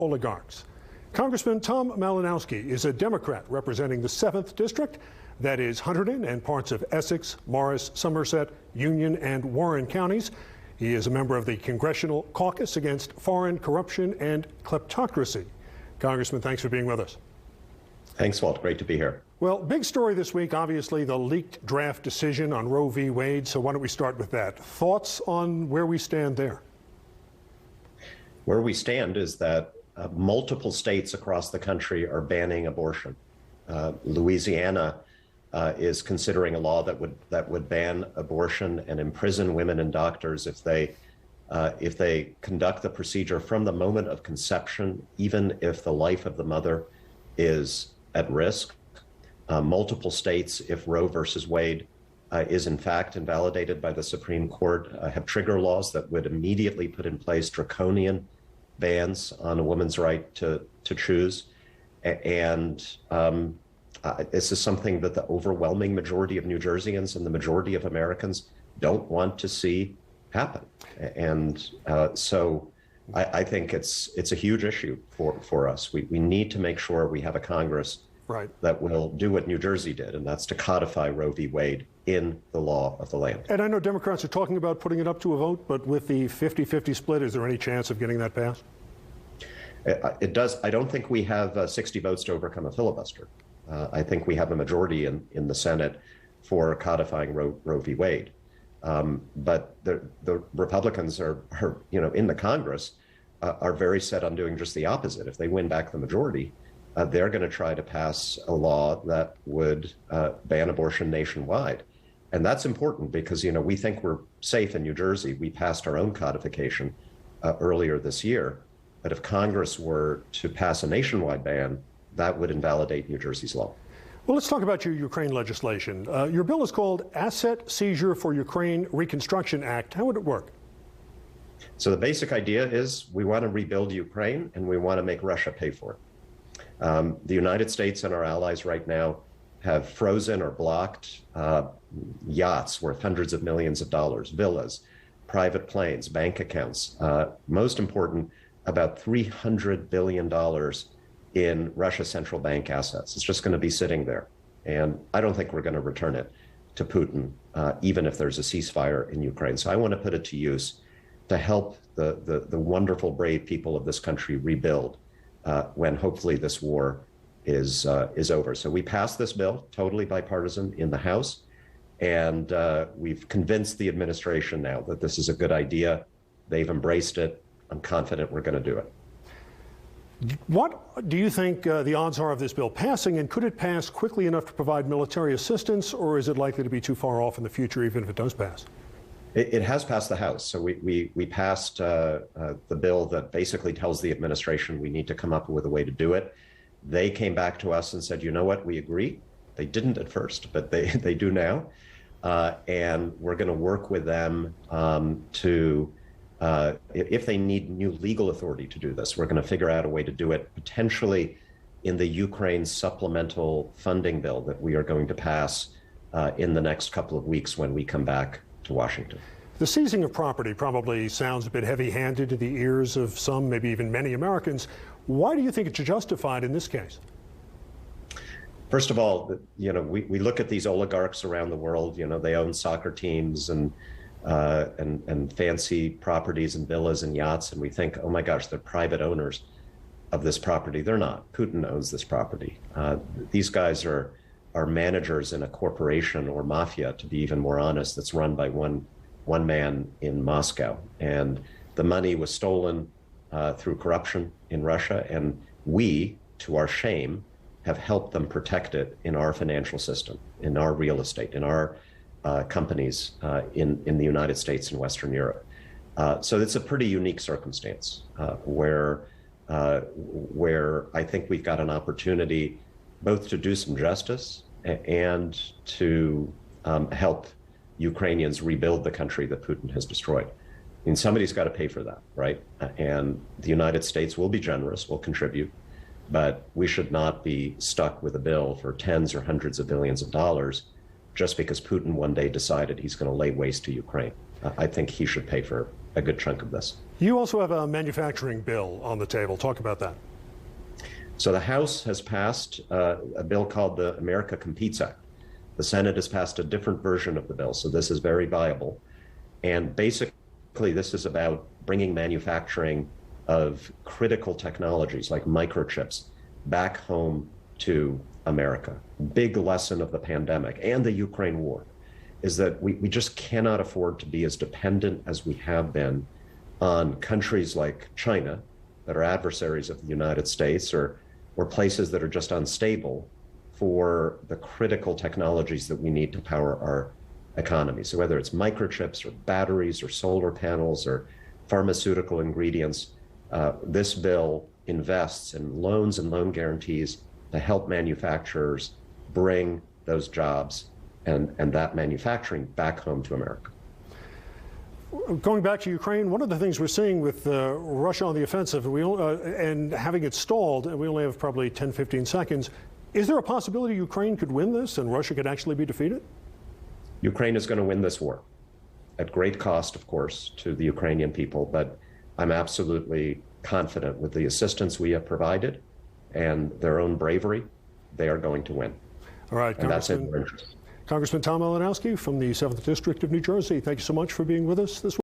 oligarchs. Congressman Tom Malinowski is a Democrat representing the 7th District. That is Hunterdon and parts of Essex, Morris, Somerset, Union, and Warren counties. He is a member of the Congressional Caucus Against Foreign Corruption and Kleptocracy. Congressman, thanks for being with us. Thanks, Walt. Great to be here. Well, big story this week, obviously, the leaked draft decision on Roe v. Wade. So why don't we start with that? Thoughts on where we stand there? Where we stand is that multiple states across the country are banning abortion. Louisiana is considering a law that would ban abortion and imprison women and doctors if they conduct the procedure from the moment of conception, even if the life of the mother is at risk. Multiple states, if Roe versus Wade is in fact invalidated by the Supreme Court, have trigger laws that would immediately put in place draconian bans on a woman's right to choose. And this is something that the overwhelming majority of New Jerseyans and the majority of Americans don't want to see happen. And so I think it's a huge issue for us. We need to make sure we have a Congress that will do what New Jersey did, and that's to codify Roe v. Wade in the law of the land. And I know Democrats are talking about putting it up to a vote, but with the 50-50 split, is there any chance of getting that passed? It does. I don't think we have 60 votes to overcome a filibuster. I think we have a majority in the Senate for codifying Roe v. Wade. But the Republicans are in the Congress are very set on doing just the opposite. If they win back the majority, they're going to try to pass a law that would ban abortion nationwide. And that's important because, we think we're safe in New Jersey. We passed our own codification earlier this year. But if Congress were to pass a nationwide ban, that would invalidate New Jersey's law. Well, let's talk about your Ukraine legislation. Your bill is called Asset Seizure for Ukraine Reconstruction Act. How would it work? So the basic idea is we want to rebuild Ukraine and we want to make Russia pay for it. The United States and our allies right now have frozen or blocked yachts worth hundreds of millions of dollars, villas, private planes, bank accounts. Most important, about $300 billion in Russia's central bank assets. It's just going to be sitting there. And I don't think we're going to return it to Putin, even if there's a ceasefire in Ukraine. So I want to put it to use to help the wonderful, brave people of this country rebuild when hopefully this war is over. So we passed this bill, totally bipartisan, in the House. And we've convinced the administration now that this is a good idea. They've embraced it. I'm confident we're going to do it. What do you think the odds are of this bill passing, and could it pass quickly enough to provide military assistance, or is it likely to be too far off in the future, even if it does pass? It has passed the House. So we passed the bill that basically tells the administration we need to come up with a way to do it. They came back to us and said, you know what, we agree. They didn't at first, but they do now. And we're going to work with them to if they need new legal authority to do this, we're going to figure out a way to do it potentially in the Ukraine supplemental funding bill that we are going to pass in the next couple of weeks when we come back to Washington. The seizing of property probably sounds a bit heavy-handed to the ears of some, maybe even many Americans. Why do you think it's justified in this case? First of all, we look at these oligarchs around the world. They own soccer teams and fancy properties and villas and yachts, and we think, oh my gosh, they're private owners of this property. They're not. Putin owns this property. These guys are managers in a corporation or mafia, to be even more honest, that's run by one man in Moscow. And the money was stolen through corruption in Russia, and we, to our shame, have helped them protect it in our financial system, in our real estate, in our companies in the United States and Western Europe. So it's a pretty unique circumstance where I think we've got an opportunity both to do some justice and to help Ukrainians rebuild the country that Putin has destroyed. I mean, somebody's got to pay for that, right? And the United States will be generous, will contribute, but we should not be stuck with a bill for tens or hundreds of billions of dollars just because Putin one day decided he's going to lay waste to Ukraine. I think he should pay for a good chunk of this. You also have a manufacturing bill on the table. Talk about that. So the House has passed a bill called the America Competes Act. The Senate has passed a different version of the bill, so this is very viable. And basically, this is about bringing manufacturing of critical technologies like microchips back home to America. Big lesson of the pandemic and the Ukraine war is that we just cannot afford to be as dependent as we have been on countries like China that are adversaries of the United States or places that are just unstable for the critical technologies that we need to power our economy. So whether it's microchips or batteries or solar panels or pharmaceutical ingredients, this bill invests in loans and loan guarantees to help manufacturers bring those jobs and that manufacturing back home to America. Going back to Ukraine, one of the things we're seeing with Russia on the offensive and having it stalled, and we only have probably 10, 15 seconds, is there a possibility Ukraine could win this and Russia could actually be defeated? Ukraine is going to win this war at great cost, of course, to the Ukrainian people, but I'm absolutely confident with the assistance we have provided and their own bravery, they are going to win. All right, and that's in their interest. Congressman Tom Malinowski from the 7th District of New Jersey, thank you so much for being with us this week.